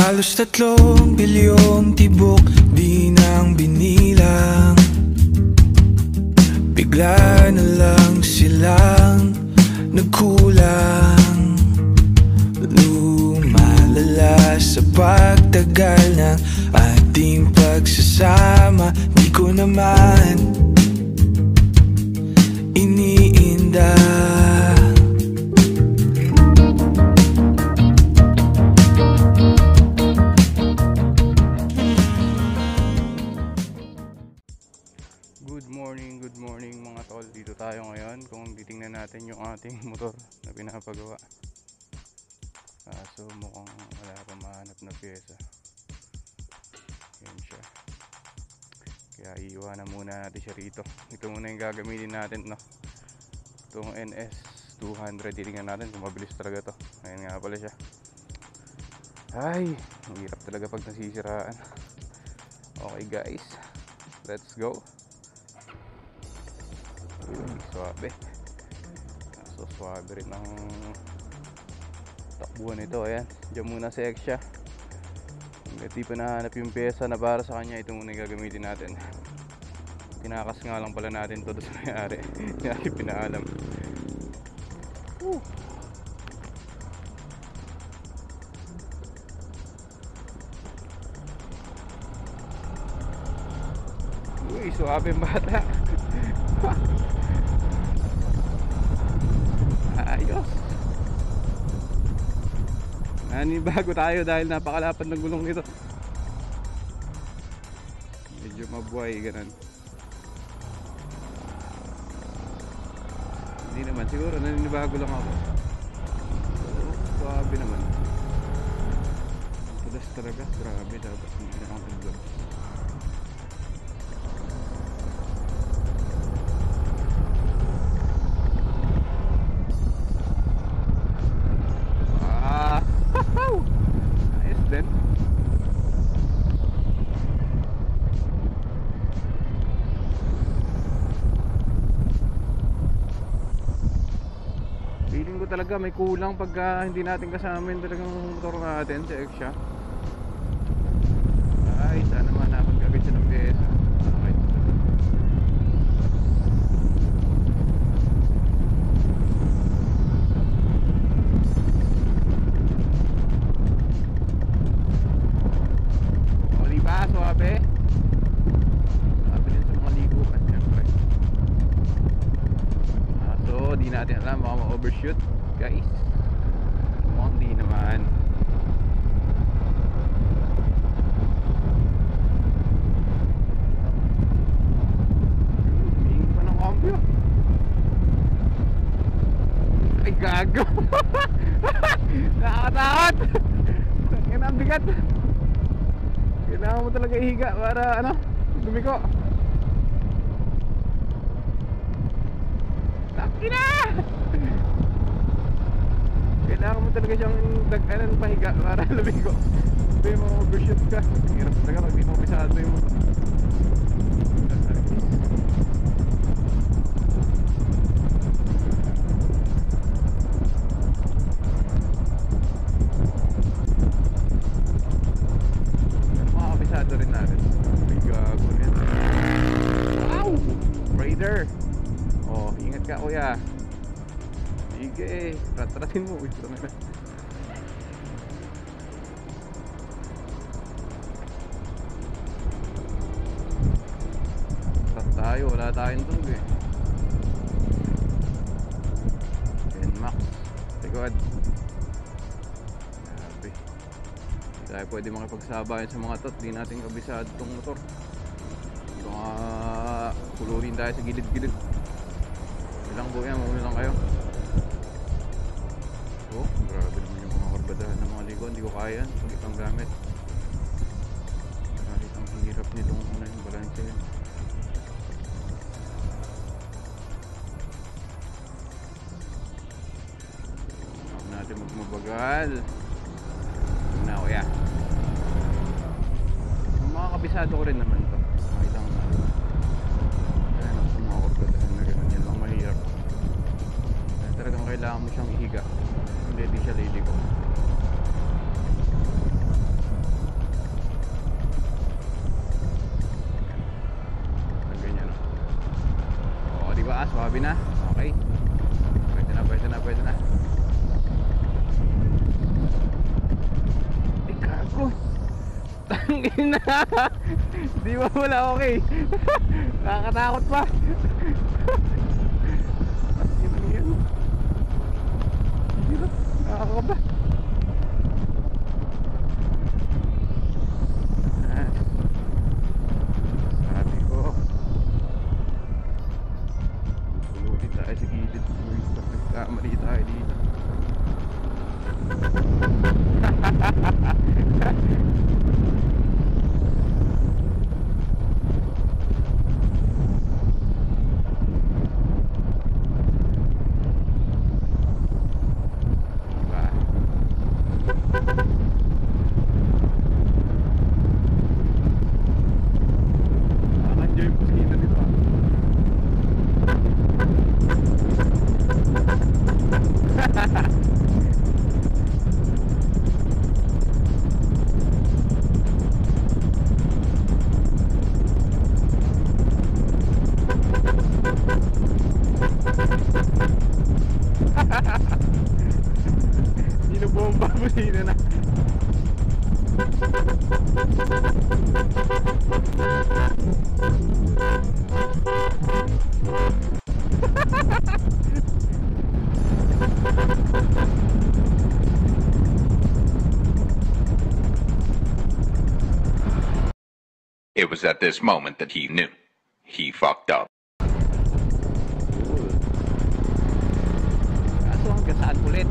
Halos 3 bilyong tibok di nang binilang. Bigla na lang silang nagkulang. Lumalala sa pagtagal ng ating pagsasama. Di ko naman iniinda. Good morning mga tol. Dito tayo ngayon kung titingnan natin yung ating motor na pinapagawa. So mukhang wala pa mahanap na pyesa. Yan siya. Kaya iiwanan muna natin siya rito. Ito muna yung gagamitin natin, no? Itong NS200. Titingnan natin kung mabilis talaga to. Ayan nga pala siya. Ay, ang hirap talaga pag nasisiraan. Okay guys, let's go. Swabe. So swabe rin ang takbuhan nito. Ayan, dyan muna si Exia. Hindi pa nahanap yung pyesa na para sa kanya. Ito muna yung gagamitin natin. Tinakas nga lang pala natin to sa may-ari. Hindi natin pinaalam. Uy, swabe yung bata. Ayos. Nanibago tayo dahil napakalapad ng gulong nito. Medyo mabuhay, ganun. Hindi naman, siguro naninibago lang ako. Suwabe naman. Tulas talaga, grabe. Dapat hindi na akong taglo. Feeling ko talaga may kulang pagka hindi natin kasama yung talagang motor natin sa Exia. Ay, sana naman nakapagkabit siya ng pyesa. Okay. O diba, suwabe? Suwabe din sa mga liguan, siyempre. So, di natin alam, baka ma-overshoot, guys. Mukhang di naman. Humingi pa ng cambio. Ay, gago. Nakakatakot. Yan ang bigat. Kailangan mo talaga ihiga para lumiko. Ina! Kailangan mo talaga siyang pahiga para lumigo. Sabi mo, overshoot ka. Hirap talaga pag di mo pisado yung motor. Pero makakapisado rin natin. May gago rin. Wow! Raider! Oh, ingat ka kuya. Sige, ratratin mo. Ito na. Tayo, wala tayong tug eh. NMAX likod. Grabe. Hindi tayo pwede makipagsabayan sa mga tot. Di natin kabisado itong motor. Mga kulurin tayo sa gilid-gilid. Ilang po yan, mauna lang kayo. Oh, grabe naman yung mga karbadahan ng mga ligo. Hindi ko kaya yan, pag itang gamit. Grabe ang hirap nitong yung balance yan. Huwag natin magmabagal. Muna kuya. Yung mga kabisado ko rin naman to. Makitang kaya naman sa mga karbadahan na gano'n. Yan lang mahirap. Kaya talagang kailangan mo siyang ihiga. Hindi siya liligo. swabe na. Okay. Pwede na. Ay, gago. Tangin na. Di ba wala okay? Nakakatakot pa. Yan. Nakakaba. Sabi ko, tulutin tayo sa gilid. Nagkamali tayo dito. Binobomba mo dito na. It was at this moment that he knew. He fucked up. Kaso hanggang saan ulit?